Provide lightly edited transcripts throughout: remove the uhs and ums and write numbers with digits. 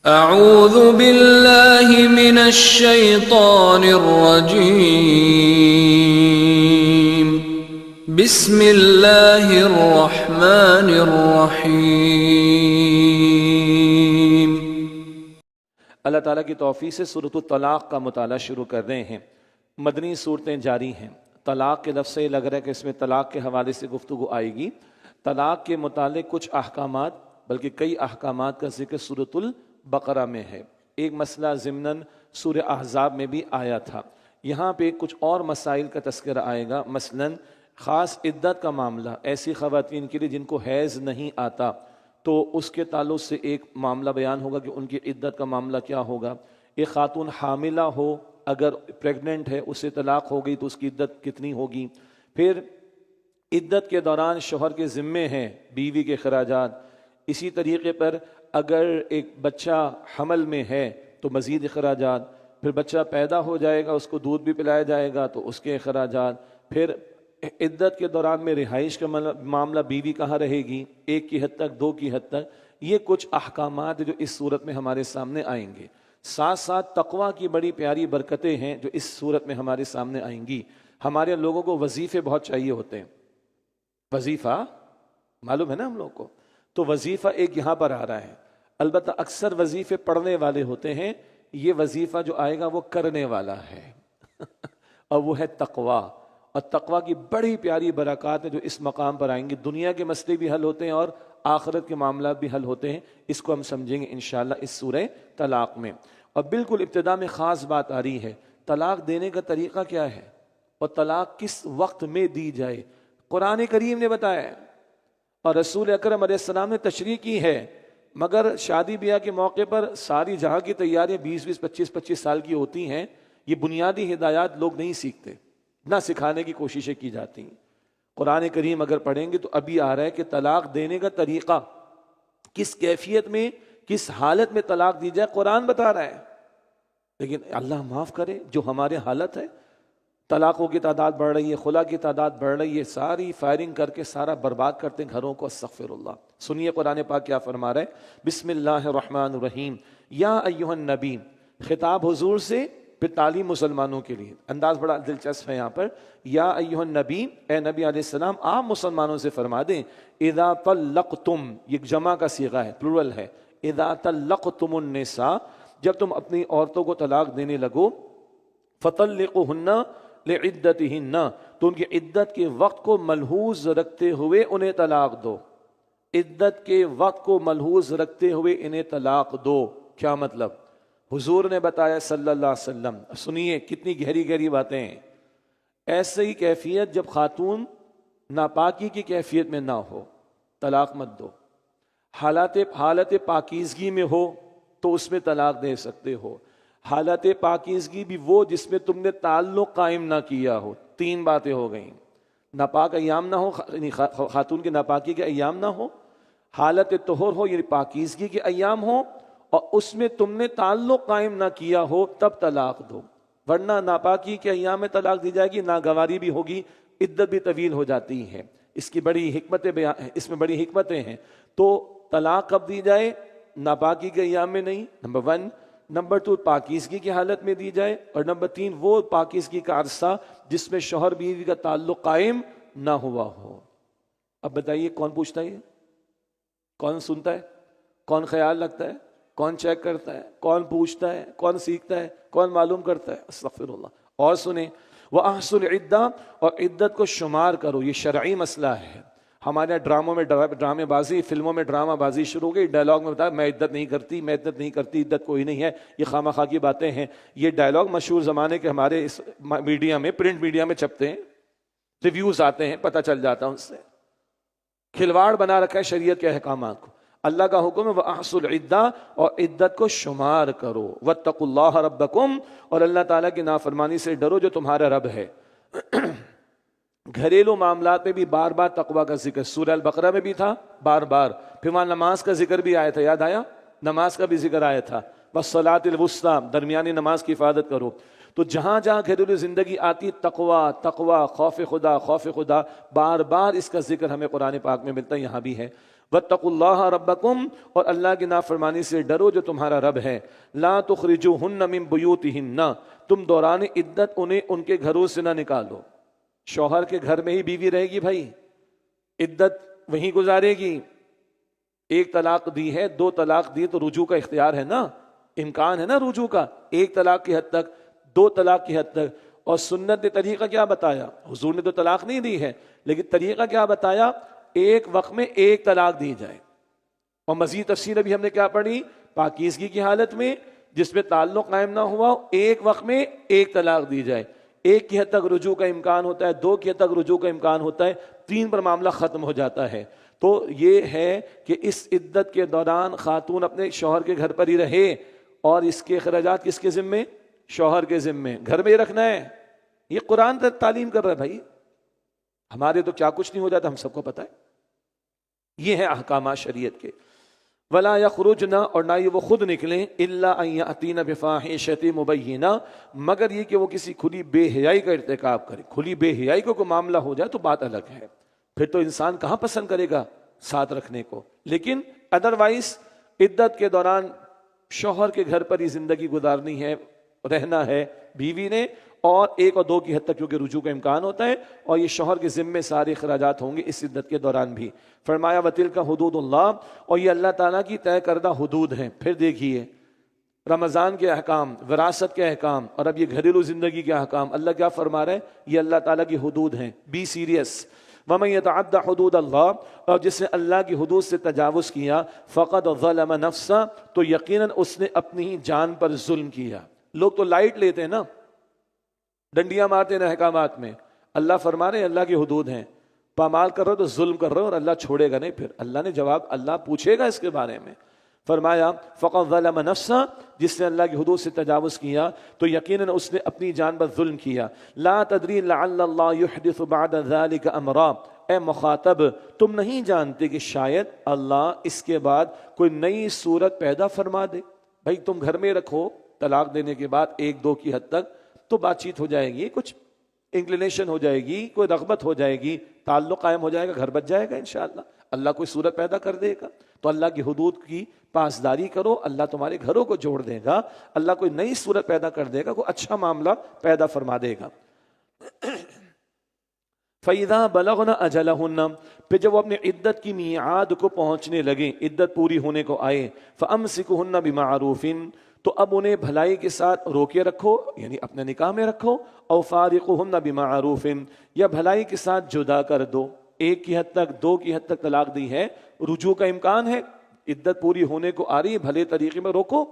اعوذ باللہ من الشیطان الرجیم بسم اللہ الرحمن الرحیم۔ اللہ تعالیٰ کی توفیق سے سورۃ الطلاق کا مطالعہ شروع کر رہے ہیں۔ مدنی صورتیں جاری ہیں۔ طلاق کے لفظ سے لگ رہا ہے کہ اس میں طلاق کے حوالے سے گفتگو آئے گی۔ طلاق کے متعلق کچھ احکامات بلکہ کئی احکامات کا ذکر سورۃ البقرہ میں ہے۔ ایک مسئلہ ضمناً سورہ احزاب میں بھی آیا تھا۔ یہاں پہ کچھ اور مسائل کا تذکرہ آئے گا، مثلاً خاص عدت کا معاملہ، ایسی خواتین کے لیے جن کو حیض نہیں آتا تو اس کے تعلق سے ایک معاملہ بیان ہوگا کہ ان کی عدت کا معاملہ کیا ہوگا۔ ایک خاتون حاملہ ہو، اگر پریگننٹ ہے، اسے طلاق ہو گئی تو اس کی عدت کتنی ہوگی۔ پھر عدت کے دوران شوہر کے ذمے ہیں بیوی کے اخراجات۔ اسی طریقے پر اگر ایک بچہ حمل میں ہے تو مزید اخراجات۔ پھر بچہ پیدا ہو جائے گا، اس کو دودھ بھی پلایا جائے گا تو اس کے اخراجات۔ پھر عدت کے دوران میں رہائش کا معاملہ، بیوی کہاں رہے گی، 1 کی حد تک، 2 کی حد تک۔ یہ کچھ احکامات جو اس صورت میں ہمارے سامنے آئیں گے۔ ساتھ ساتھ تقویٰ کی بڑی پیاری برکتیں ہیں جو اس صورت میں ہمارے سامنے آئیں گی۔ ہمارے لوگوں کو وظیفے بہت چاہیے ہوتے ہیں۔ وظیفہ معلوم ہے نا ہم لوگ کو، تو وظیفہ ایک یہاں پر آ رہا ہے۔ البتہ اکثر وظیفے پڑھنے والے ہوتے ہیں، یہ وظیفہ جو آئے گا وہ کرنے والا ہے اور وہ ہے تقویٰ۔ اور تقویٰ کی بڑی پیاری برکات ہیں جو اس مقام پر آئیں گی۔ دنیا کے مسئلے بھی حل ہوتے ہیں اور آخرت کے معاملات بھی حل ہوتے ہیں۔ اس کو ہم سمجھیں گے انشاءاللہ اس سورہ طلاق میں۔ اور بالکل ابتدا میں خاص بات آ رہی ہے، طلاق دینے کا طریقہ کیا ہے اور طلاق کس وقت میں دی جائے، قرآن کریم نے بتایا ہے اور رسول اکرم علیہ السلام نے تشریح کی ہے۔ مگر شادی بیاہ کے موقع پر ساری جہاں کی تیاریاں 20-20 25-25 سال کی ہوتی ہیں۔ یہ بنیادی ہدایات لوگ نہیں سیکھتے، نہ سکھانے کی کوششیں کی جاتی ہیں۔ قرآن کریم اگر پڑھیں گے تو ابھی آ رہا ہے کہ طلاق دینے کا طریقہ، کس کیفیت میں، کس حالت میں طلاق دی جائے، قرآن بتا رہا ہے۔ لیکن اللہ معاف کرے، جو ہمارے حالت ہے، طلاقوں کی تعداد بڑھ رہی ہے، خلا کی تعداد بڑھ رہی ہے، ساری فائرنگ کر کے سارا برباد کرتے ہیں گھروں کو۔ استغفر اللہ۔ سنیے قرآن پاک کیا فرما رہا ہے۔ بسم اللہ الرحمن الرحیم۔ یا ایھا النبی، خطاب حضور سے، پھر تعلیم مسلمانوں کے لیے۔ انداز بڑا دلچسپ ہے یہاں پر۔ یا ایھا النبی، اے نبی علیہ السلام، آپ مسلمانوں سے فرما دیں، اذا طلقتم، یہ جمع کا صیغہ ہے، پلورل ہے، اذا طلقتم النساء، جب تم اپنی عورتوں کو طلاق دینے لگو، فطلقوہن لعدتہن، تو ان کی عدت کے وقت کو ملحوظ رکھتے ہوئے انہیں طلاق دو۔ عدت کے وقت کو ملحوظ رکھتے ہوئے انہیں طلاق دو۔ کیا مطلب؟ حضور نے بتایا صلی اللہ علیہ وسلم، سنیے کتنی گہری گہری باتیں ہیں۔ ایسے ہی کیفیت جب خاتون ناپاکی کی کیفیت میں نہ ہو، طلاق مت دو۔ حالت پاکیزگی میں ہو تو اس میں طلاق دے سکتے ہو۔ حالت پاکیزگی بھی وہ جس میں تم نے تعلق قائم نہ کیا ہو۔ 3 باتیں ہو گئیں۔ ناپاک ایام نہ ہو، خاتون کے ناپاکی کے ایام نہ ہو، حالت طہور ہو یعنی پاکیزگی کے ایام ہو، اور اس میں تم نے تعلق قائم نہ کیا ہو، تب طلاق دو۔ ورنہ ناپاکی کے ایام میں طلاق دی جائے گی، ناگواری بھی ہوگی، عدت بھی طویل ہو جاتی ہے۔ اس کی بڑی حکمتیں اس میں بڑی حکمتیں ہیں۔ تو طلاق کب دی جائے؟ ناپاکی کے ایام میں نہیں، نمبر 1۔ نمبر 2، پاکیزگی کی حالت میں دی جائے۔ اور نمبر 3، وہ پاکیزگی کا عرصہ جس میں شوہر بیوی کا تعلق قائم نہ ہوا ہو۔ اب بتائیے کون پوچھتا ہے؟ کون سنتا ہے؟ کون خیال رکھتا ہے؟ کون چیک کرتا ہے؟ کون پوچھتا ہے؟ کون سیکھتا ہے؟ کون معلوم کرتا ہے؟ استغفر اللہ۔ اور سنیں، وَأَحْصُوا الْعِدَّةَ، اور عدت کو شمار کرو۔ یہ شرعی مسئلہ ہے۔ ہمارے ڈراموں میں ڈرامے بازی، فلموں میں ڈرامہ بازی شروع ہو گئی، ڈائلاگ میں بتایا میں عدت نہیں کرتی، میں عدت نہیں کرتی، عدت کوئی نہیں ہے، یہ خواہ مخواہ کی باتیں ہیں۔ یہ ڈائلاگ مشہور زمانے کے ہمارے اس میڈیا میں، پرنٹ میڈیا میں چھپتے ہیں، ریویوز آتے ہیں، پتہ چل جاتا ہے ان سے۔ کھلواڑ بنا رکھا ہے شریعت کے احکامات کو۔ اللہ کا حکم ہے وَأَحْصُوا الْعِدَّةَ، اور عدت کو شمار کرو۔ وَاتَّقُوا اللَّهَ رَبَّكُمْ، اور اللہ تعالیٰ کی نافرمانی سے ڈرو جو تمہارا رب ہے۔ گھریلو معاملات میں بھی بار بار تقویٰ کا ذکر، سورہ البقرہ میں بھی تھا بار بار، پھر وہاں نماز کا ذکر بھی آیا تھا، یاد آیا؟ نماز کا بھی ذکر آیا تھا، وَالصَّلَاةِ الْوُسْطَىٰ، درمیانی نماز کی حفاظت کرو۔ تو جہاں جہاں گھریلو زندگی آتی، تقویٰ تقویٰ، خوف خدا خوف خدا، بار بار اس کا ذکر ہمیں قرآن پاک میں ملتا ہے، یہاں بھی ہے۔ واتقوا اللہ ربکم، اور اللہ کی نافرمانی سے ڈرو جو تمہارا رب ہے. لا تخرجوہن من بیوتہن، تم دوران عدت انہیں ان کے گھروں سے نہ نکالو. شوہر کے گھر میں ہی بیوی رہے گی بھائی، عدت وہیں گزارے گی. ایک طلاق دی ہے، 2 طلاق دی تو رجوع کا اختیار ہے نا، امکان ہے نا رجوع کا، 1 طلاق کی حد تک، 2 طلاق کی حد تک. اور سنت نے طریقہ کیا بتایا؟ حضور نے تو طلاق نہیں دی ہے، لیکن طریقہ کیا بتایا؟ ایک وقت میں 1 طلاق دی جائے. اور مزید تفصیل ابھی ہم نے کیا پڑھی؟ پاکیزگی کی حالت میں جس میں تعلق قائم نہ ہوا، ایک وقت میں 1 طلاق دی جائے. 1 کی حد تک رجوع کا امکان ہوتا ہے، 2 کی حد تک رجوع کا امکان ہوتا ہے، 3 پر معاملہ ختم ہو جاتا ہے. تو یہ ہے کہ اس عدت کے دوران خاتون اپنے شوہر کے گھر پر ہی رہے، اور اس کے اخراجات کس کے ذمے؟ شوہر کے ذمے. گھر میں ہی رکھنا ہے. یہ قرآن تعلیم کر رہا ہے بھائی. ہمارے تو کیا کچھ نہیں ہو جاتا، ہم سب کو پتہ ہے. یہ ہیں احکامات شریعت کے. ولا یخرجن، اور نہ یہ وہ خود نکلیں، الا ان یاتین بفاحشۃ مبینہ، مگر یہ کہ وہ کسی کھلی بے حیائی کا ارتکاب کرے. کھلی بے حیائی کو کوئی معاملہ ہو جائے تو بات الگ ہے، پھر تو انسان کہاں پسند کرے گا ساتھ رکھنے کو. لیکن ادروائز عدت کے دوران شوہر کے گھر پر ہی زندگی گزارنی ہے، رہنا ہے بیوی نے، اور 1 اور 2 کی حد تک کیونکہ رجوع کا امکان ہوتا ہے، اور یہ شوہر کے ذمے سارے اخراجات ہوں گے اس عدت کے دوران بھی. فرمایا وَتِلْكَ حُدُودُ اللَّهِ، اور یہ اللہ تعالیٰ کی طے کردہ حدود ہیں. پھر دیکھیے رمضان کے احکام، وراثت کے احکام، اور اب یہ گھریلو زندگی کے احکام. اللہ کیا فرما رہے ہیں؟ یہ اللہ تعالیٰ کی حدود ہیں. Be serious. وَمَن يَتَعَدَّ حُدُودَ اللَّهِ، اور جس نے اللہ کی حدود سے تجاوز کیا، فَقَدْ ظَلَمَ نَفْسَهُ، تو یقیناً اس نے اپنی ہی جان پر ظلم کیا. لوگ تو لائٹ لیتے ہیں نا، ڈنڈیاں مارتے ہیں احکامات میں. اللہ فرما رہے ہیں اللہ کی حدود ہیں. پامال کر رہے ہو تو ظلم کر رہے ہو، اور اللہ چھوڑے گا نہیں. پھر اللہ نے جواب، اللہ پوچھے گا اس کے بارے میں. فرمایا فَقَدْ ظَلَمَ نَفْسَهُ، جس نے اللہ کی حدود سے تجاوز کیا تو یقیناً اس نے اپنی جان پر ظلم کیا. لَا تَدْرِي لَعَلَّ اللَّهَ يُحْدِثُ بَعْدَ ذَلِكَ أَمْرًا، اے مخاطب تم نہیں جانتے کہ شاید اللہ اس کے بعد کوئی نئی صورت پیدا فرما دے. بھائی تم گھر میں رکھو، طلاق دینے کے بعد 1-2 کی حد تک تو بات چیت ہو جائے گی، کچھ انکلینیشن ہو جائے گی، کوئی رغبت ہو جائے گی، تعلق قائم ہو جائے گا، گھر بچ جائے گا انشاءاللہ. اللہ کوئی صورت پیدا کر دے گا. تو اللہ کی حدود کی پاسداری کرو، اللہ تمہارے گھروں کو جوڑ دے گا. اللہ کوئی نئی صورت پیدا کر دے گا، کوئی اچھا معاملہ پیدا فرما دے گا. فَإِذَا بَلَغْنَ أَجَلَهُنَّ، پھر جب وہ اپنے عدت کی میعاد کو پہنچنے لگیں، عدت پوری ہونے کو آئے، فَأَمْسِكُهُنَّ بِمَعْرُوفٍ، تو اب انہیں بھلائی کے ساتھ روکے رکھو، یعنی اپنے نکاح میں رکھو. او فارقوہن بمعروف، یا بھلائی کے ساتھ جدا کر دو. 1 کی حد تک 2 کی حد تک طلاق دی ہے، رجوع کا امکان ہے، عدت پوری ہونے کو آ رہی ہے، بھلے طریقے میں روکو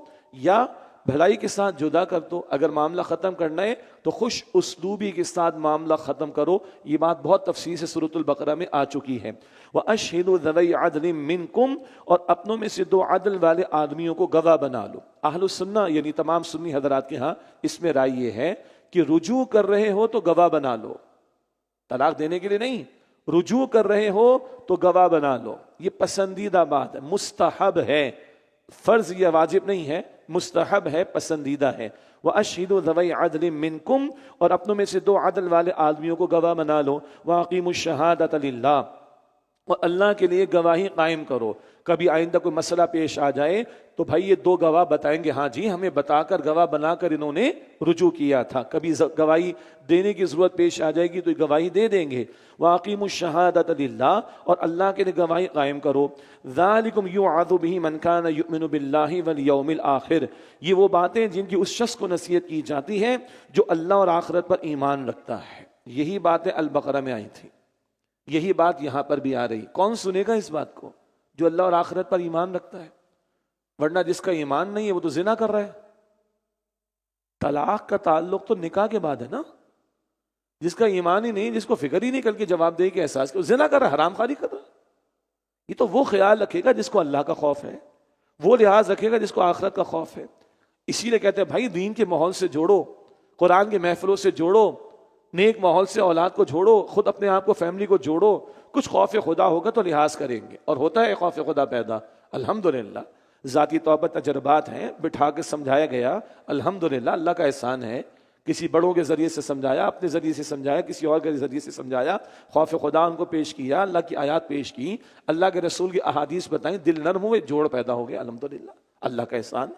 یا بھلائی کے ساتھ جدا کر دو. اگر معاملہ ختم کرنا ہے تو خوش اسلوبی کے ساتھ معاملہ ختم کرو. یہ بات بہت تفصیل سے سورۃ البقرہ میں آ چکی ہے. وَأَشْهِدُوا ذَوَيْ عَدْلٍ مِّنْكُمْ، اور اپنوں میں سے 2 عدل والے آدمیوں کو گواہ بنا لو. اہل السنہ یعنی تمام سنی حضرات کے ہاں اس میں رائے یہ ہے کہ رجوع کر رہے ہو تو گواہ بنا لو. طلاق دینے کے لیے نہیں، رجوع کر رہے ہو تو گواہ بنا لو. یہ پسندیدہ بات ہے، مستحب ہے، فرض یا واجب نہیں ہے، مستحب ہے، پسندیدہ ہے. وَأَشْهِدُوا ذَوَيْ عَدْلٍ مِّنْكُمْ، اور اپنوں میں سے 2 عدل والے آدمیوں کو گواہ بنا لو. وَأَقِيمُوا الشَّهَادَةَ لِلَّهِ، اور اللہ کے لیے گواہی قائم کرو. کبھی آئندہ کوئی مسئلہ پیش آ جائے تو بھائی یہ 2 گواہ بتائیں گے، ہاں جی ہمیں بتا کر گواہ بنا کر انہوں نے رجوع کیا تھا. کبھی گواہی دینے کی ضرورت پیش آ جائے گی تو گواہی دے دیں گے. وَأَقِيمُوا الشَّهَادَةَ لِلَّهِ، اور اللہ کے لیے گواہی قائم کرو. ذَلِكُمْ يُوعَظُ بِهِ مَنْ كَانَ يُؤْمِنُ بِاللَّهِ وَالْيَوْمِ الْآخِرِ، یہ وہ باتیں جن کی اس شخص کو نصیحت کی جاتی ہے جو اللہ اور آخرت پر ایمان رکھتا ہے. یہی باتیں البقرہ میں آئی تھیں، یہی بات یہاں پر بھی آ رہی. کون سنے گا اس بات کو؟ جو اللہ اور آخرت پر ایمان رکھتا ہے. ورنہ جس کا ایمان نہیں ہے وہ تو زنا کر رہا ہے. طلاق کا تعلق تو نکاح کے بعد ہے نا. جس کا ایمان ہی نہیں، جس کو فکر ہی نہیں کر کے جواب دے کے احساس کہ وہ زنا کر رہا ہے، حرام خواری کر رہا ہے. یہ تو وہ خیال رکھے گا جس کو اللہ کا خوف ہے، وہ لحاظ رکھے گا جس کو آخرت کا خوف ہے. اسی لیے کہتے ہیں بھائی دین کے ماحول سے جوڑو، قرآن کے محفلوں سے جوڑو، نیک ماحول سے اولاد کو جوڑو، خود اپنے آپ کو فیملی کو جوڑو. کچھ خوف خدا ہوگا تو لحاظ کریں گے، اور ہوتا ہے خوف خدا پیدا الحمدللہ. ذاتی طور پر تجربات ہیں، بٹھا کے سمجھایا گیا الحمدللہ. اللہ کا احسان ہے کسی بڑوں کے ذریعے سے سمجھایا، اپنے ذریعے سے سمجھایا، کسی اور کے ذریعے سے سمجھایا، خوف خدا ان کو پیش کیا، اللہ کی آیات پیش کی، اللہ کے رسول کی احادیث بتائیں، دل نرم ہوئے، جوڑ پیدا ہو گیا، الحمدللہ اللہ کا احسان۔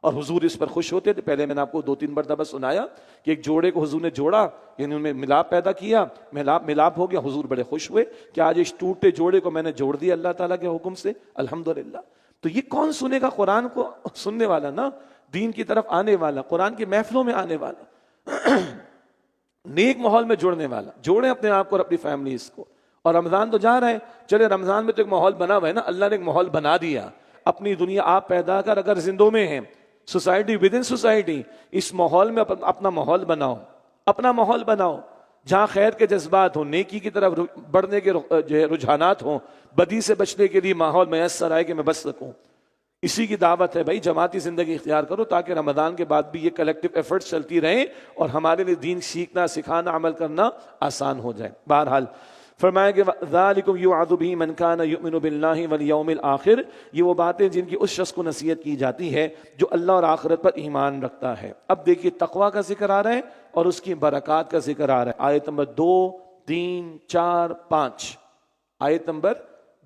اور حضور اس پر خوش ہوتے تھے۔ پہلے میں نے آپ کو 2-3 مرتبہ سنایا کہ ایک جوڑے کو حضور نے جوڑا، یعنی ان میں ملاپ پیدا کیا، ملاپ ہو گیا، حضور بڑے خوش ہوئے کہ آج اس ٹوٹے جوڑے کو میں نے جوڑ دیا اللہ تعالیٰ کے حکم سے، الحمدللہ۔ تو یہ کون سنے گا؟ قرآن کو سننے والا نا، دین کی طرف آنے والا، قرآن کی محفلوں میں آنے والا، نیک ماحول میں جڑنے والا۔ جوڑیں اپنے آپ کو اور اپنی فیملیز کو۔ اور رمضان تو جا رہا ہے، چلے رمضان میں تو ایک ماحول بنا ہوا ہے نا، اللہ نے ایک ماحول بنا دیا۔ اپنی دنیا آپ پیدا کر، اگر زندوں میں ہیں، سوسائٹی ود ان سوسائٹی، اس ماحول میں اپنا ماحول بناؤ، اپنا ماحول بناؤ جہاں خیر کے جذبات ہوں، نیکی کی طرف بڑھنے کے رجحانات ہوں، بدی سے بچنے کے لیے ماحول میسر آئے کہ میں بچ سکوں۔ اسی کی دعوت ہے بھائی، جماعتی زندگی اختیار کرو تاکہ رمضان کے بعد بھی یہ کلیکٹیو ایفرٹس چلتی رہیں اور ہمارے لیے دین سیکھنا، سکھانا، عمل کرنا آسان ہو جائے۔ بہرحال فرمایا کہ ذالکم یوعظ بہ من کان یؤمن باللہ والیوم الآخر، یہ وہ باتیں جن کی اس شخص کو نصیحت کی جاتی ہے جو اللہ اور آخرت پر ایمان رکھتا ہے۔ اب دیکھیے تقویٰ کا ذکر آ رہا ہے اور اس کی برکات کا ذکر آ رہا ہے۔ آیت نمبر 2، 3، 4، 5، آیت نمبر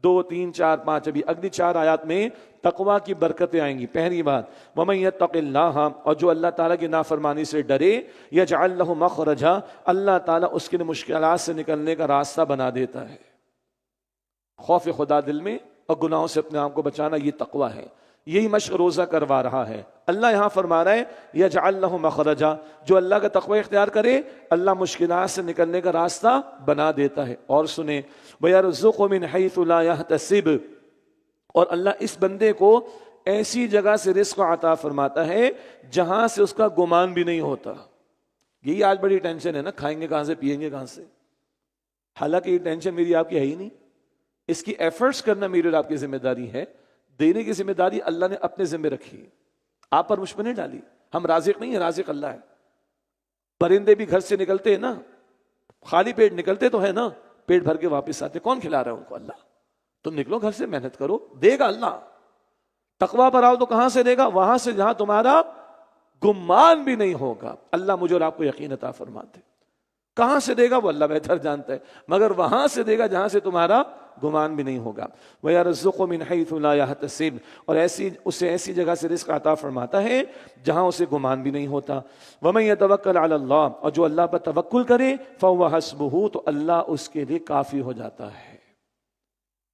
2، 3، 4، 5، ابھی اگلی 4 آیات میں تقویٰ کی برکتیں آئیں گی۔ پہلی بات وَمَن يَتَّقِ اللَّهَ، اور جو اللہ تعالیٰ کی نافرمانی سے ڈرے، يَجْعَلْ لَهُ مَخْرَجًا، اللہ تعالیٰ اس کے لیے مشکلات سے نکلنے کا راستہ بنا دیتا ہے۔ خوف خدا دل میں اور گناہوں سے اپنے آپ کو بچانا، یہ تقویٰ ہے۔ یہی مشق روزہ کروا رہا ہے۔ اللہ یہاں فرما رہا ہے یجعل لہ مخرجا، جو اللہ کا تقوی اختیار کرے اللہ مشکلات سے نکلنے کا راستہ بنا دیتا ہے۔ اور سنیں وَيَرْزُقُ مِنْ حَيْثُ لَا يَحْتَسِبُ، اور اللہ اس بندے کو ایسی جگہ سے رزق عطا فرماتا ہے جہاں سے اس کا گمان بھی نہیں ہوتا۔ یہی آج بڑی ٹینشن ہے نا، کھائیں گے کہاں سے، پیئیں گے کہاں سے۔ حالانکہ یہ ٹینشن میری آپ کی ہے ہی نہیں، اس کی ایفرٹس کرنا میری اور آپ کی ذمہ داری ہے۔ دینے کی ذمہ داری اللہ نے اپنے ذمہ رکھی ہے، آپ پر مجھ پہ نہیں ڈالی۔ ہم رازق نہیں ہیں، رازق اللہ ہے۔ پرندے بھی گھر سے نکلتے ہیں نا، خالی پیٹ نکلتے تو ہے نا، پیٹ بھر کے واپس آتے، کون کھلا رہا ہے ان کو؟ اللہ۔ تم نکلو گھر سے، محنت کرو، دے گا اللہ۔ تقویٰ پر آؤ تو کہاں سے دے گا؟ وہاں سے جہاں تمہارا گمان بھی نہیں ہوگا۔ اللہ مجھے اور آپ کو یقین عطا فرماتے۔ کہاں سے دے گا وہ اللہ بہتر جانتا ہے، مگر وہاں سے دے گا جہاں سے تمہارا گمان بھی نہیں ہوگا۔ وَيَرْزُقُ مِنْ حَيْثُ لَا يَحْتَسِبُ، اور اسے ایسی جگہ سے رزق عطا فرماتا ہے جہاں اسے گمان بھی نہیں ہوتا۔ وَمَن يَتَوَكَّلْ عَلَى اللَّهِ، اور جو اللہ پر توکل کرے فَهُوَ حَسْبُهُ، تو اللہ اس کے لیے کافی ہو جاتا ہے۔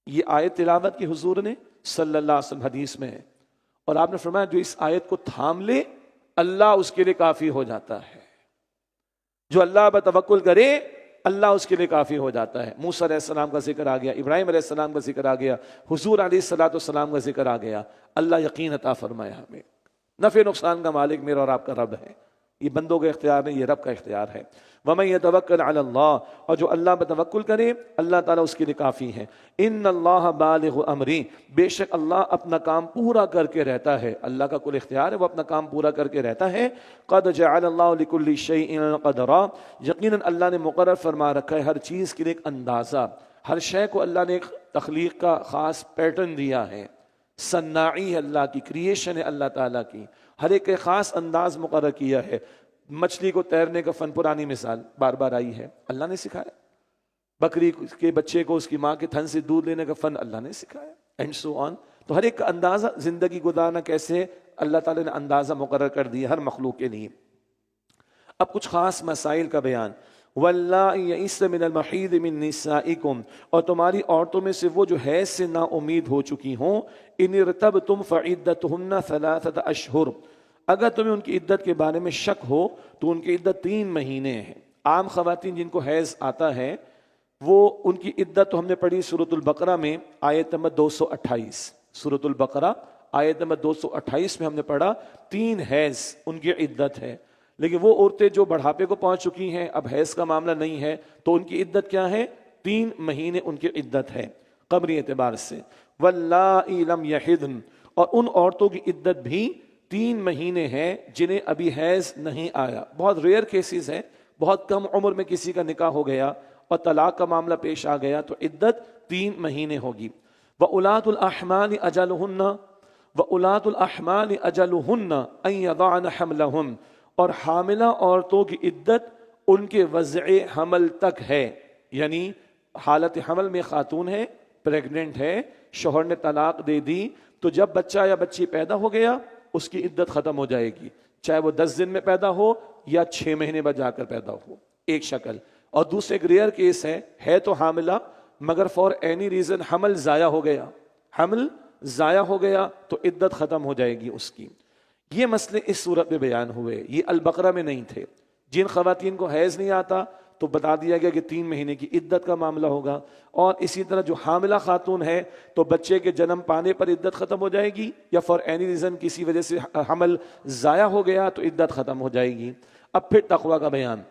یہ آیت تلاوت کی حضور نے صلی اللہ علیہ وسلم حدیث میں ہے، اور آپ نے فرمایا جو اس آیت کو تھام لے اللہ اس کے لیے کافی ہو جاتا ہے۔ جو اللہ پر توکل کرے اللہ اس کے لیے کافی ہو جاتا ہے۔ موسیٰ علیہ السلام کا ذکر آ گیا، ابراہیم علیہ السلام کا ذکر آ گیا، حضور علیہ السلام کا ذکر آ گیا۔ اللہ یقین عطا فرمایا ہمیں۔ نفع نقصان کا مالک میرا اور آپ کا رب ہے، یہ بندوں کا اختیار نہیں، یہ رب کا اختیار ہے۔ وَمَن يَتَوَكَّلْ عَلَى اللَّهِ، اور جو اللہ پر توکل کرے اللہ تعالیٰ اس کے لیے کافی ہے۔ إِنَّ اللَّهَ بَالِغُ أَمْرِهِ، بے شک اللہ اپنا کام پورا کر کے رہتا ہے۔ اللہ کا کل اختیار ہے، وہ اپنا کام پورا کر کے رہتا ہے۔ قَدْ جَعَلَ اللَّهُ لِكُلِّ شَيْءٍ قَدْرًا، یقیناً اللہ نے مقرر فرما رکھا ہے ہر چیز کے لیے ایک اندازہ۔ ہر شے کو اللہ نے ایک تخلیق کا خاص پیٹرن دیا ہے، صناعی ہے اللہ کی، کریشن ہے اللہ تعالیٰ کی، ہر ایک کے خاص انداز مقرر کیا ہے۔ مچھلی کو تیرنے کا فن، پرانی مثال بار بار آئی ہے، اللہ نے سکھایا۔ بکری کے بچے کو اس کی ماں کے تھن سے دودھ لینے کا فن اللہ نے سکھایا، اینڈ سو آن۔ تو ہر ایک کا اندازہ، زندگی گزارنا کیسے اللہ تعالیٰ نے اندازہ مقرر کر دیا ہر مخلوق کے لیے۔ اب کچھ خاص مسائل کا بیان۔ وَاللَّائِ يَئِسْنَ مِنَ الْمَحِيضِ مِن نِّسَائِكُمْ، اور تمہاری عورتوں میں سے وہ جو حیض سے نا امید ہو چکی ہوں، إِنِ ارْتَبْتُمْ فَعِدَّتُهُنَّ 3 أشہر، اگر تمہیں ان کی عدت کے بارے میں شک ہو تو ان کی عدت 3 مہینے ہے۔ عام خواتین جن کو حیض آتا ہے وہ ان کی عدت تو ہم نے پڑھی سورۃ البقرہ میں آیت نمبر 228، سورۃ البقرہ آیت نمبر 228 میں ہم نے پڑھا 3 حیض ان کی عدت ہے۔ لیکن وہ عورتیں جو بڑھاپے کو پہنچ چکی ہیں، اب حیض کا معاملہ نہیں ہے، تو ان کی عدت کیا ہے؟ 3 مہینے ان کی عدت ہے قمری اعتبار سے۔ وَاللَّائِ لَمْ يَحِضْنَ، اور ان عورتوں کی عدت بھی 3 مہینے ہیں جنہیں ابھی حیض نہیں آیا۔ بہت ریئر کیسز ہیں، بہت کم عمر میں کسی کا نکاح ہو گیا اور طلاق کا معاملہ پیش آ گیا تو عدت 3 مہینے ہوگی۔ وَأُولَاتُ الْأَحْمَالِ أَجَلُهُنَّ، وَأُولَاتُ الْأَحْمَالِ أَجَلُهُنَّ أَن يَضَعْنَ حَمْلَهُنَّ، اور حاملہ عورتوں کی عدت ان کے وضع حمل تک ہے، یعنی حالت حمل میں خاتون ہے، پریگننٹ ہے، شوہر نے طلاق دے دی، تو جب بچہ یا بچی پیدا ہو گیا اس کی عدت ختم ہو جائے گی، چاہے وہ 10 دن میں پیدا ہو یا 6 مہینے بعد جا کر پیدا ہو، ایک شکل۔ اور دوسرے ایک ریئر کیس ہے تو حاملہ مگر فار اینی ریزن حمل ضائع ہو گیا، حمل ضائع ہو گیا تو عدت ختم ہو جائے گی اس کی۔ یہ مسئلے اس صورت میں بیان ہوئے، یہ البقرہ میں نہیں تھے۔ جن خواتین کو حیض نہیں آتا تو بتا دیا گیا کہ 3 مہینے کی عدت کا معاملہ ہوگا، اور اسی طرح جو حاملہ خاتون ہے تو بچے کے جنم پانے پر عدت ختم ہو جائے گی، یا فار اینی ریزن کسی وجہ سے حمل ضائع ہو گیا تو عدت ختم ہو جائے گی۔ اب پھر تقوی کا بیان،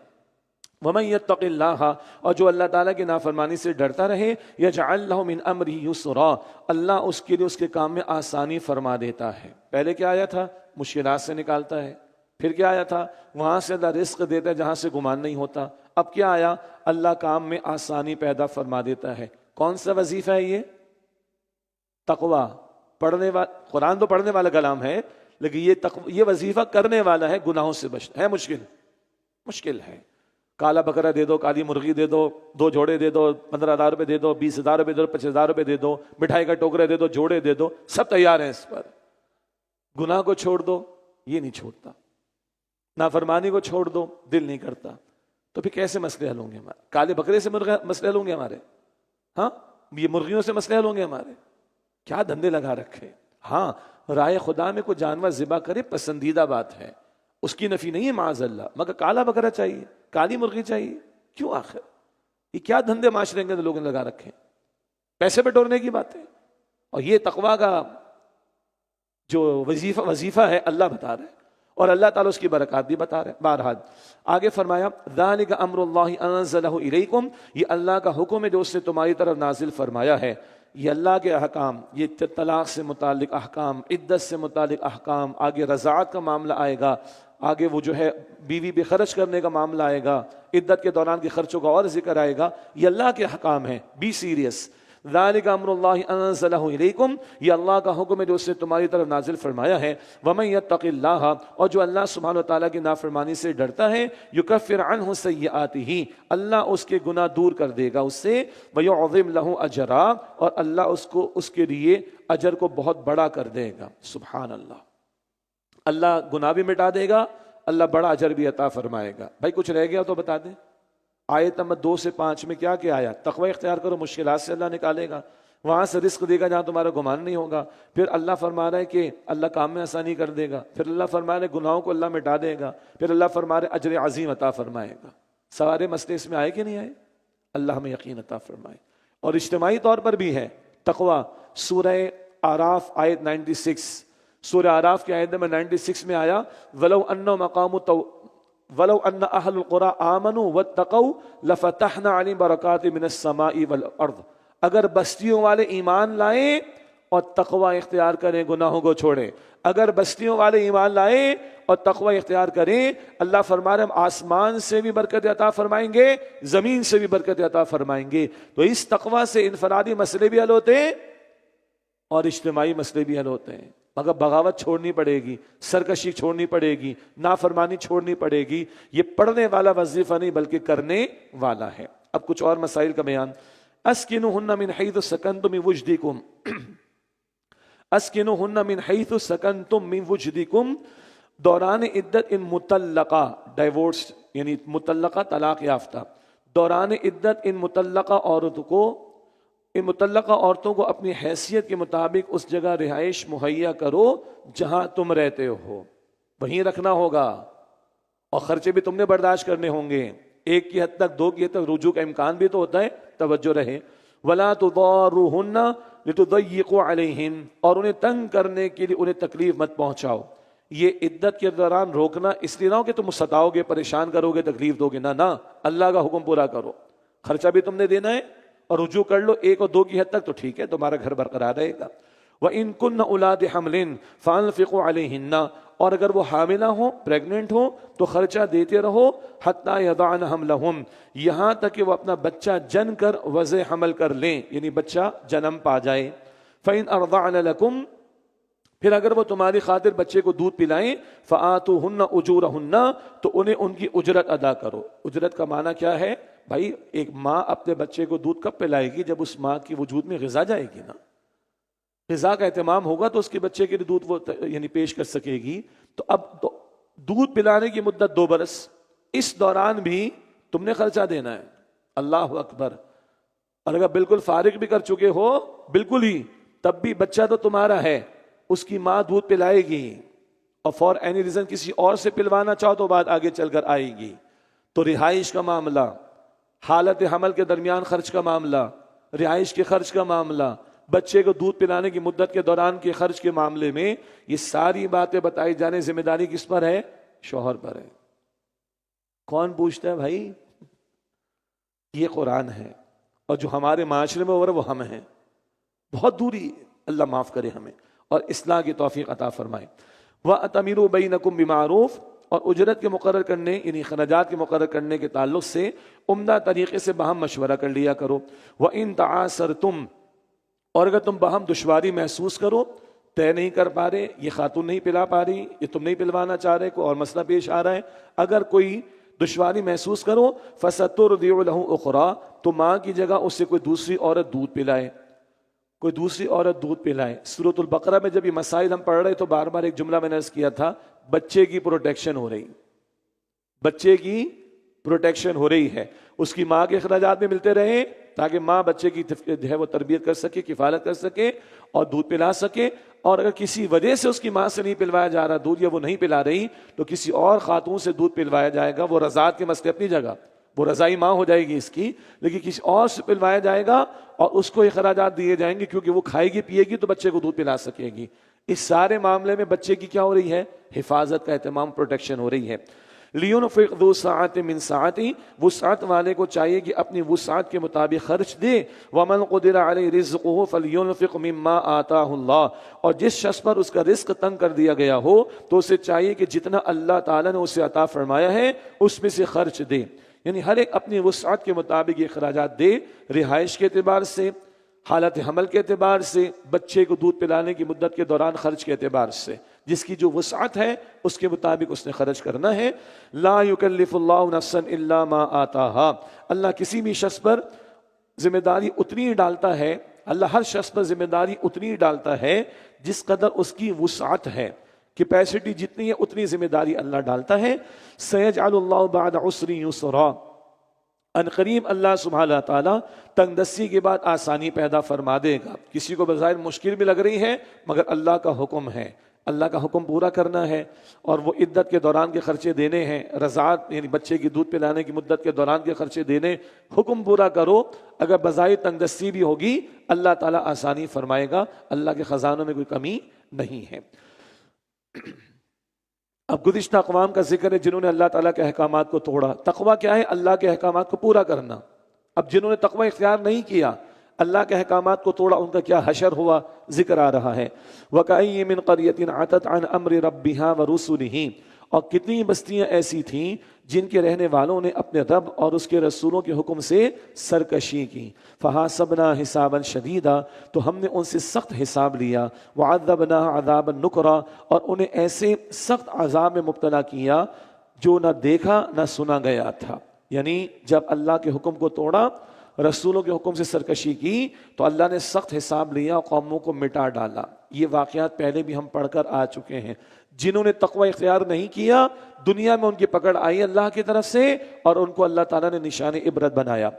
وَمَن يَتَّقِ اللَّهَ، اور جو اللہ تعالیٰ کی نافرمانی سے ڈرتا رہے، يَجْعَلْ لَهُ مِنْ أَمْرِهِ يُسْرًا، اللہ اس کے لیے اس کے کام میں آسانی فرما دیتا ہے۔ پہلے کیا آیا تھا؟ مشکلات سے نکالتا ہے۔ پھر کیا آیا تھا؟ وہاں سے اللہ رزق دیتا ہے جہاں سے گمان نہیں ہوتا۔ اب کیا آیا؟ اللہ کام میں آسانی پیدا فرما دیتا ہے۔ کون سا وظیفہ ہے یہ؟ تقوی۔ پڑھنے والا، قرآن تو پڑھنے والا کلام ہے، لیکن یہ وظیفہ کرنے والا ہے گناہوں سے بچنا ہے۔ مشکل ہے۔ کالا بکرا دے دو، کالی مرغی دے دو، 2 جوڑے دے دو، 15,000 روپے دے دو، 20,000 روپے دے دو، 25,000 روپے دے دو، مٹھائی کا ٹوکرا دے دو، جوڑے دے دو، سب تیار ہیں اس پر۔ گناہ کو چھوڑ دو، یہ نہیں چھوڑتا۔ نافرمانی کو چھوڑ دو، دل نہیں کرتا۔ تو پھر کیسے مسئلے حل ہوں گے ہمارے؟ کالے بکرے سے مسئلے حل ہوں گے ہمارے؟ ہاں، یہ مرغیوں سے مسئلے حل ہوں گے ہمارے؟ کیا دھندے لگا رکھے۔ ہاں، رائے خدا میں کوئی جانور ذبح کرے پسندیدہ بات ہے، اس کی نفی نہیں ہے معاذ اللہ، مگر کالا بکرا چاہیے، کالی مرغی چاہیے، کیوں آخر؟ یہ کیا دھندے معاشرے کے لوگوں نے لگا رکھے؟ پیسے بٹورنے کی باتیں۔ اور یہ تقویٰ کا جو وظیفہ ہے اللہ بتا رہے ہیں، اور اللہ تعالیٰ اس کی برکات بھی بتا رہے ہیں۔ بہرحال آگے فرمایا ذالک امر اللہ انزلہ الیکم، یہ اللہ کا حکم ہے جو اس نے تمہاری طرف نازل فرمایا ہے۔ یہ اللہ کے احکام، یہ طلاق سے متعلق احکام، عدت سے متعلق احکام، آگے رضاعت کا معاملہ آئے گا، آگے وہ جو ہے بیوی پہ خرچ کرنے کا معاملہ آئے گا، عدت کے دوران کے خرچوں کا اور ذکر آئے گا۔ یہ اللہ کے احکام ہیں، بی سیریس۔ ذالک امر اللہ انزلہ الیکم، یہ اللہ کا حکم ہے جو اس نے تمہاری طرف نازل فرمایا ہے۔ ومن یتق اللہ، اور جو اللہ سبحانہ وتعالیٰ کی نافرمانی سے ڈرتا ہے، یکفر عنہ سیئاتہ، اللہ اس کے گناہ دور کر دے گا اس سے، ویعظم لہ اجرا، اور اللہ اس کے لیے اجر کو بہت بڑا کر دے گا۔ سبحان اللہ، اللہ گناہ بھی مٹا دے گا، اللہ بڑا اجر بھی عطا فرمائے گا۔ بھائی کچھ رہ گیا تو بتا دیں۔ آیت نمبر 2 سے 5 میں کیا آیا؟ تقوی اختیار کرو، مشکلات سے اللہ نکالے گا، وہاں سے رزق دے گا جہاں تمہارا گمان نہیں ہوگا۔ پھر اللہ فرما رہا ہے کہ اللہ کام میں آسانی کر دے گا، پھر اللہ فرما رہا ہے گناہوں کو اللہ مٹا دے گا، پھر اللہ فرما رہا ہے اجر عظیم عطا فرمائے گا۔ سارے مسئلے اس میں آئے کہ نہیں آئے؟ اللہ ہمیں یقین عطا فرمائے۔ اور اجتماعی طور پر بھی ہے تقوی۔ سورہ اعراف آیت 96، سورہ اعراف کی آیت نمبر 96 میں آیا وَلَوْ أَنَّ أَهْلُ الْقُرَىٰ آمَنُوا وَاتَّقَوْا لَفَتَحْنَا عَلَيْهِمْ بَرَكَاتٍ مِّنَ السَّمَاءِ وَالْأَرْضِ، اگر بستیوں والے ایمان لائیں اور تقوی اختیار کریں، گناہوں کو چھوڑیں، اگر بستیوں والے ایمان لائیں اور تقوی اختیار کریں، اللہ فرما رہے ہم آسمان سے بھی برکت عطا فرمائیں گے، زمین سے بھی برکت عطا فرمائیں گے۔ تو اس تقوی سے انفرادی مسئلے بھی حل ہوتے ہیں اور اجتماعی مسئلے بھی حل ہوتے ہیں، مگر بغاوت چھوڑنی پڑے گی، سرکشی چھوڑنی پڑے گی، نافرمانی چھوڑنی پڑے گی۔ یہ پڑھنے والا وظیفہ نہیں بلکہ کرنے والا ہے۔ اب کچھ اور مسائل کا بیان۔ اسکنوہن من حیث سکنتم من وجدکم، اسکنوہن من حیث سکنتم من وجدکم، دوران عدت ان مطلقہ، ڈائیورسڈ یعنی مطلقہ طلاق یافتہ، دوران عدت ان مطلقہ عورتوں کو اپنی حیثیت کے مطابق اس جگہ رہائش مہیا کرو جہاں تم رہتے ہو، وہیں رکھنا ہوگا، اور خرچے بھی تم نے برداشت کرنے ہوں گے، 1 کی حد تک 2 کی حد تک رجوع کا امکان بھی تو ہوتا ہے، توجہ رہے۔ وَلَا تُضَارُوهُنَّ لِتُضَيِّقُوا عَلَيْهِنَّ، اور انہیں تنگ کرنے کے لیے انہیں تکلیف مت پہنچاؤ۔ یہ عدت کے دوران روکنا اس لیے نہ ہو کہ تم ستاؤ گے، پریشان کرو گے، تکلیف دو گے، نہ، اللہ کا حکم پورا کرو، خرچہ بھی تم نے دینا ہے اور رجوع کر لو 1 اور 2 کی حد تک تو ٹھیک ہے، تمہارا گھر برقرار رہے گا۔ وَإِن كُنَّ أُولَادِ حَمْلٍ فَأَنفِقُوا عَلَيْهِنَّ، اور اگر وہ حاملہ ہوں، پریگننٹ ہوں، تو خرچہ دیتے رہو، حَتَّى يَضَعْنَ حَمْلَهُمْ، یہاں تک کہ وہ اپنا بچہ جن کر وضع حمل کر لیں، یعنی بچہ جنم پا جائے۔ فَإِنْ أَرْضَعْنَ لَكُمْ، پھر اگر وہ تمہاری خاطر بچے کو دودھ پلائیں فآتوہن اجورہن، تو انہیں ان کی اجرت ادا کرو۔ اجرت کا معنی کیا ہے بھائی؟ ایک ماں اپنے بچے کو دودھ کب پلائے گی؟ جب اس ماں کی وجود میں غذا جائے گی نا، غذا کا اہتمام ہوگا تو اس کے بچے کے لیے دودھ وہ یعنی پیش کر سکے گی۔ تو اب دودھ پلانے کی مدت 2 برس، اس دوران بھی تم نے خرچہ دینا ہے۔ اللہ اکبر۔ اور اگر بالکل فارغ بھی کر چکے ہو بالکل ہی، تب بھی بچہ تو تمہارا ہے، اس کی ماں دودھ پلائے گی، اور فار اینی ریزن کسی اور سے پلوانا چاہو تو بات آگے چل کر آئے گی۔ تو رہائش کا معاملہ، حالت حمل کے درمیان خرچ کا معاملہ، رہائش کے خرچ کا معاملہ، بچے کو دودھ پلانے کی مدت کے دوران کے خرچ کے معاملے میں یہ ساری باتیں بتائی جانے، ذمہ داری کس پر ہے؟ شوہر پر ہے۔ کون پوچھتا ہے بھائی؟ یہ قرآن ہے، اور جو ہمارے معاشرے میں ہو رہا ہے وہ ہم ہیں، بہت دوری۔ اللہ معاف کرے ہمیں اور اصلاح کی توفیق عطا فرمائے۔ وَأَتَمِرُوا بَيْنَكُمْ بِمَعْرُوفٍ، اور اجرت کے مقرر کرنے یعنی خراجات کے مقرر کرنے کے تعلق سے عمدہ طریقے سے باہم مشورہ کر لیا کرو۔ وَإِن تَعَاسَرْتُمْ، اور اگر تم باہم دشواری محسوس کرو، طے نہیں کر پا رہے، یہ خاتون نہیں پلا پا رہی، یہ تم نہیں پلوانا چاہ رہے، کوئی اور مسئلہ پیش آ رہا ہے، اگر کوئی دشواری محسوس کرو فَسَتُرْضِعُ لَهُ أُخْرَىٰ، تو ماں کی جگہ اس سے کوئی دوسری عورت دودھ پلائے، کوئی دوسری عورت دودھ پلائے۔ سورۃ البقرہ میں جب یہ مسائل ہم پڑھ رہے تو بار بار ایک جملہ میں نے عرض کیا تھا، بچے کی پروٹیکشن ہو رہی، بچے کی پروٹیکشن ہو رہی ہے، اس کی ماں کے اخراجات بھی ملتے رہیں تاکہ ماں بچے کی جو ہے وہ تربیت کر سکے، کفالت کر سکے اور دودھ پلا سکے۔ اور اگر کسی وجہ سے اس کی ماں سے نہیں پلوایا جا رہا دودھ، یا وہ نہیں پلا رہی، تو کسی اور خاتون سے دودھ پلوایا جائے گا۔ وہ رضاعت کے مسئلے اپنی جگہ، وہ رضائی ماں ہو جائے گی اس کی، لیکن کسی اور سے پلوایا جائے گا اور اس کو اخراجات دیے جائیں گے، کیونکہ وہ کھائے گی پیے گی تو بچے کو دودھ پلا سکے گی۔ اس سارے معاملے میں بچے کی کیا ہو رہی ہے؟ حفاظت کا اہتمام، پروٹیکشن ہو رہی ہے۔ لِيُنْفِقْ ذُو سَعَةٍ مِّن سَعَتِهِ، وسعت والے کو چاہیے کہ اپنی وسعت کے مطابق خرچ دے۔ وَمَنْ قُدِرَ عَلَيْهِ رِزْقُهُ فَلْيُنْفِقْ مِمَّا آتَاهُ اللَّهُ، اور جس شخص پر اس کا رزق تنگ کر دیا گیا ہو تو اسے چاہیے کہ جتنا اللہ تعالیٰ نے اسے عطا فرمایا ہے اس میں سے خرچ دے، یعنی ہر ایک اپنی وسعت کے مطابق یہ اخراجات دے، رہائش کے اعتبار سے، حالت حمل کے اعتبار سے، بچے کو دودھ پلانے کی مدت کے دوران خرچ کے اعتبار سے، جس کی جو وسعت ہے اس کے مطابق اس نے خرچ کرنا ہے۔ لا یکلف اللہ نفسا الا ما آتاها، اللہ کسی بھی شخص پر ذمہ داری اتنی ہی ڈالتا ہے، اللہ ہر شخص پر ذمہ داری اتنی ہی ڈالتا ہے جس قدر اس کی وسعت ہے، کیپیسٹی جتنی ہے اتنی ذمہ داری اللہ ڈالتا ہے۔ سیجعل اللہ بعد عسر یسرا، ان قریب اللہ سبحانہ تعالیٰ تنگ دستی کے بعد آسانی پیدا فرما دے گا۔ کسی کو بظاہر مشکل بھی لگ رہی ہے مگر اللہ کا حکم ہے، اللہ کا حکم پورا کرنا ہے، اور وہ عدت کے دوران کے خرچے دینے ہیں، رضاعت یعنی بچے کی دودھ پلانے کی مدت کے دوران کے خرچے دینے، حکم پورا کرو۔ اگر بظاہر تنگ دستی بھی ہوگی اللہ تعالیٰ آسانی فرمائے گا، اللہ کے خزانوں میں کوئی کمی نہیں ہے۔ اب گزشتہ اقوام کا ذکر ہے جنہوں نے اللہ تعالیٰ کے احکامات کو توڑا۔ تقویٰ کیا ہے؟ اللہ کے احکامات کو پورا کرنا۔ اب جنہوں نے تقویٰ اختیار نہیں کیا، اللہ کے احکامات کو توڑا، ان کا کیا حشر ہوا ذکر آ رہا ہے۔ وَكَأَيٍّ مِّن قَرْيَةٍ عَتَتْ عَنْ أَمْرِ رَبِّهَا وَرُسُلِهِ، اور کتنی بستیاں ایسی تھیں جن کے رہنے والوں نے اپنے رب اور اس کے رسولوں کے حکم سے سرکشی کی۔ فَحَاسَبْنَا حِسَابًا شَدِيدًا، تو ہم نے ان سے سخت حساب لیا۔ وَعَذَّبْنَا عَذَابًا نُكْرًا، اور انہیں ایسے سخت عذاب میں مبتلا کیا جو نہ دیکھا نہ سنا گیا تھا۔ یعنی جب اللہ کے حکم کو توڑا، رسولوں کے حکم سے سرکشی کی، تو اللہ نے سخت حساب لیا اور قوموں کو مٹا ڈالا۔ یہ واقعات پہلے بھی ہم پڑھ کر آ چکے ہیں۔ جنہوں نے تقوی اختیار نہیں کیا، دنیا میں ان کی پکڑ آئی اللہ کی طرف سے، اور ان کو اللہ تعالیٰ نے نشان عبرت بنایا۔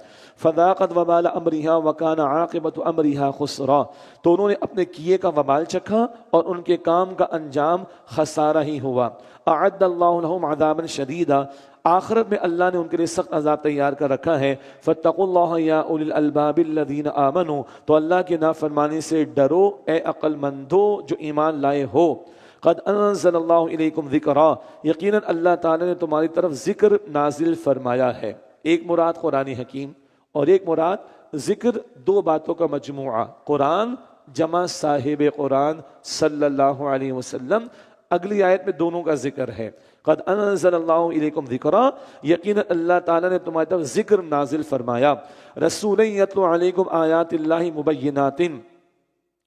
فذاقت وبال امرها وكان عاقبۃ امرها خسرا، تو انہوں نے اپنے کیے کا وبال چکھا اور ان کے کام کا انجام خسارہ ہی ہوا۔ اعد اللہ لهم عذابا شدیدا، آخرت میں اللہ نے ان کے لیے سخت عذاب تیار کر رکھا ہے۔ فاتقوا اللہ یا اولی الالباب الذین آمنوا، تو اللہ کی نافرمانی سے ڈرو اے عقل مندو جو ایمان لائے ہو۔ قد انزل اللہ الیکم ذکرا، یقیناً اللہ تعالی نے تمہاری طرف ذکر نازل فرمایا ہے۔ ایک مراد قرآن حکیم اور ایک مراد ذکر، دو باتوں کا مجموعہ، قرآن جمع صاحب قرآن صلی اللہ علیہ وسلم۔ اگلی آیت میں دونوں کا ذکر ہے۔ قد انزل اللہ الیکم ذکرا، یقیناً اللہ تعالیٰ نے تمہاری طرف ذکر نازل فرمایا۔ رسول یتلو علیکم آیات اللہ مبینات،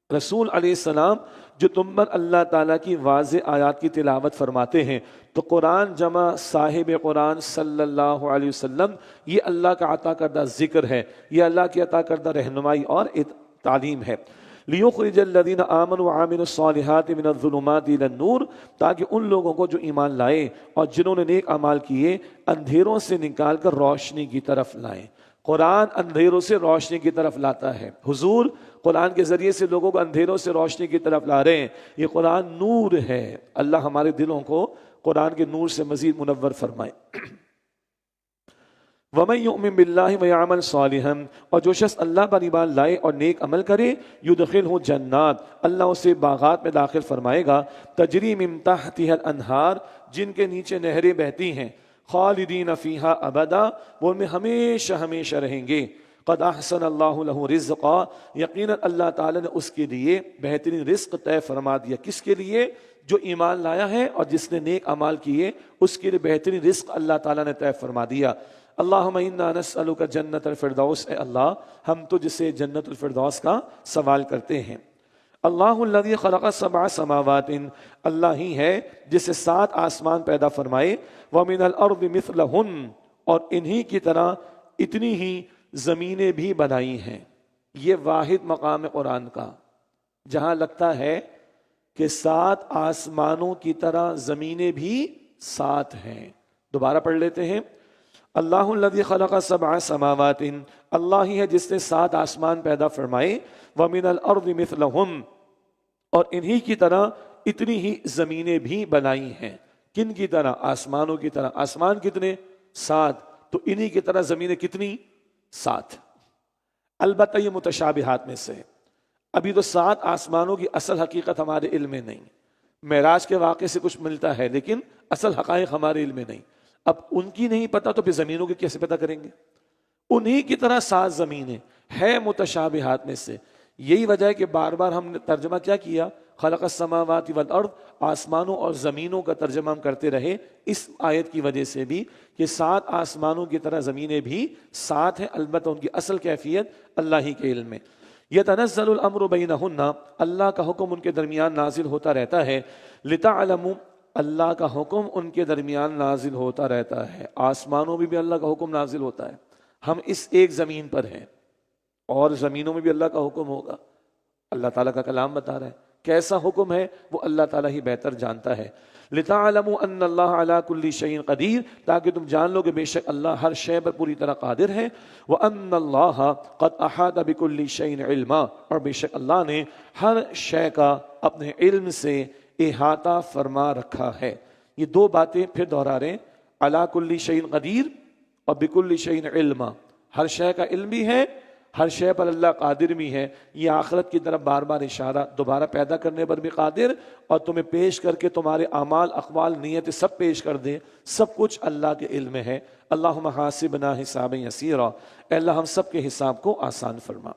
رسول علیہ السلام جو تم پر اللہ تعالیٰ کی واضح آیات کی تلاوت فرماتے ہیں۔ تو قرآن جمع صاحب قرآن صلی اللہ علیہ وسلم یہ اللہ کا عطا کردہ ذکر ہے، یہ اللہ کی عطا کردہ رہنمائی اور تعلیم ہے۔ لِيُخْرِجَ الَّذِينَ آمَنُوا وَعَمِلُوا الصَّالِحَاتِ مِنَ الظُّلُمَاتِ إِلَى النُّورِ، تاکہ ان لوگوں کو جو ایمان لائے اور جنہوں نے نیک اعمال کیے اندھیروں سے نکال کر روشنی کی طرف لائیں۔ قرآن اندھیروں سے روشنی کی طرف لاتا ہے۔ حضور قرآن کے ذریعے سے لوگوں کو اندھیروں سے روشنی کی طرف لا رہے ہیں۔ یہ قرآن نور ہے۔ اللہ ہمارے دلوں کو قرآن کے نور سے مزید منور فرمائے۔ وَمَن يُؤْمِن بِاللَّهِ وَيَعْمَلْ صَالِحًا، اور جو شخص اللہ پر ایمان لائے اور نیک عمل کرے، يُدْخِلْهُ جنات، اللہ اسے باغات میں داخل فرمائے گا، تجری من تحتها الانہار، جن کے نیچے نہریں بہتی ہیں، خالدین فیہا ابدا، وہ ان میں ہمیشہ ہمیشہ رہیں گے۔ قد احسن اللہ لہ رزقا، یقیناً اللہ تعالیٰ نے اس کے لیے بہترین رزق طے فرما دیا۔ کس کے لیے؟ جو ایمان لایا ہے اور جس نے نیک اعمال کیے اس کے لیے بہترین رزق اللہ تعالیٰ نے طے فرما دیا۔ اللہم انا نسألک جنت الفردوس، اے اللہ ہم تجھ سے جنت الفردوس کا سوال کرتے ہیں۔ اللہ الذی خلق سبع سماوات، اللہ ہی ہے جس سے 7 آسمان پیدا فرمائے، ومن الارض مثلہن، اور انہی کی طرح اتنی ہی زمینیں بھی بنائی ہیں۔ یہ واحد مقام قرآن کا جہاں لگتا ہے کہ 7 آسمانوں کی طرح زمینیں بھی 7 ہیں۔ دوبارہ پڑھ لیتے ہیں۔ اللہ الذی خلق سبع سماوات، اللہ ہی ہے جس نے 7 آسمان پیدا فرمائے، ومن الارض مثلہم، اور انہی کی طرح اتنی ہی زمینیں بھی بنائی ہیں۔ کن کی طرح؟ آسمانوں کی طرح۔ آسمان کتنے؟ 7، تو انہی کی طرح زمینیں کتنی؟ 7۔ البتہ یہ متشابہات میں سے، ابھی تو 7 آسمانوں کی اصل حقیقت ہمارے علم میں نہیں۔ معراج کے واقعے سے کچھ ملتا ہے لیکن اصل حقائق ہمارے علم میں نہیں۔ اب ان کی نہیں پتہ تو پھر زمینوں کی کیسے پتہ کریں گے؟ انہی کی طرح 7 زمینیں ہے متشابہات میں سے۔ یہی وجہ ہے کہ بار بار ہم نے ترجمہ کیا کیا؟ خلق السماوات والارض، آسمانوں اور زمینوں کا ترجمہ ہم کرتے رہے اس آیت کی وجہ سے بھی کہ 7 آسمانوں کی طرح زمینیں بھی 7 ہیں، البتہ ان کی اصل کیفیت اللہ ہی کے علم میں۔ یتنزل الامر بینہن، اللہ کا حکم ان کے درمیان نازل ہوتا رہتا ہے۔ لتعلموا، اللہ کا حکم ان کے درمیان نازل ہوتا رہتا ہے۔ آسمانوں میں بھی اللہ کا حکم نازل ہوتا ہے، ہم اس ایک زمین پر ہیں، اور زمینوں میں بھی اللہ کا حکم ہوگا۔ اللہ تعالیٰ کا کلام بتا رہا ہے، کیسا حکم ہے وہ اللہ تعالیٰ ہی بہتر جانتا ہے۔ لِتَعْلَمُوا أَنَّ اللَّهَ عَلَىٰ كُلِّ شَيْءٍ قَدِيرٌ، تاکہ تم جان لو کہ بے شک اللہ ہر شے پر پوری طرح قادر ہے۔ وَأَنَّ اللَّهَ قَدْ أَحَاطَ بِكُلِّ شَيْءٍ عِلْمًا، اور بے شک اللہ نے ہر شے کا اپنے علم سے احاطہ فرما رکھا ہے۔ یہ 2 باتیں پھر دہرا رہے ہیں، عَلَىٰ كُلِّ شَيْءٍ قَدِيرٌ اور بِكُلِّ شَيْءٍ عِلْمًا، ہر شے کا علم بھی ہے، ہر شے پر اللہ قادر بھی ہے۔ یہ آخرت کی طرف بار بار اشارہ، دوبارہ پیدا کرنے پر بھی قادر، اور تمہیں پیش کر کے تمہارے اعمال، اقوال، نیتیں سب پیش کر دے، سب کچھ اللہ کے علم میں ہے۔ اللہم حاسبنا حسابا یسیرا، اے اللہ ہم سب کے حساب کو آسان فرما۔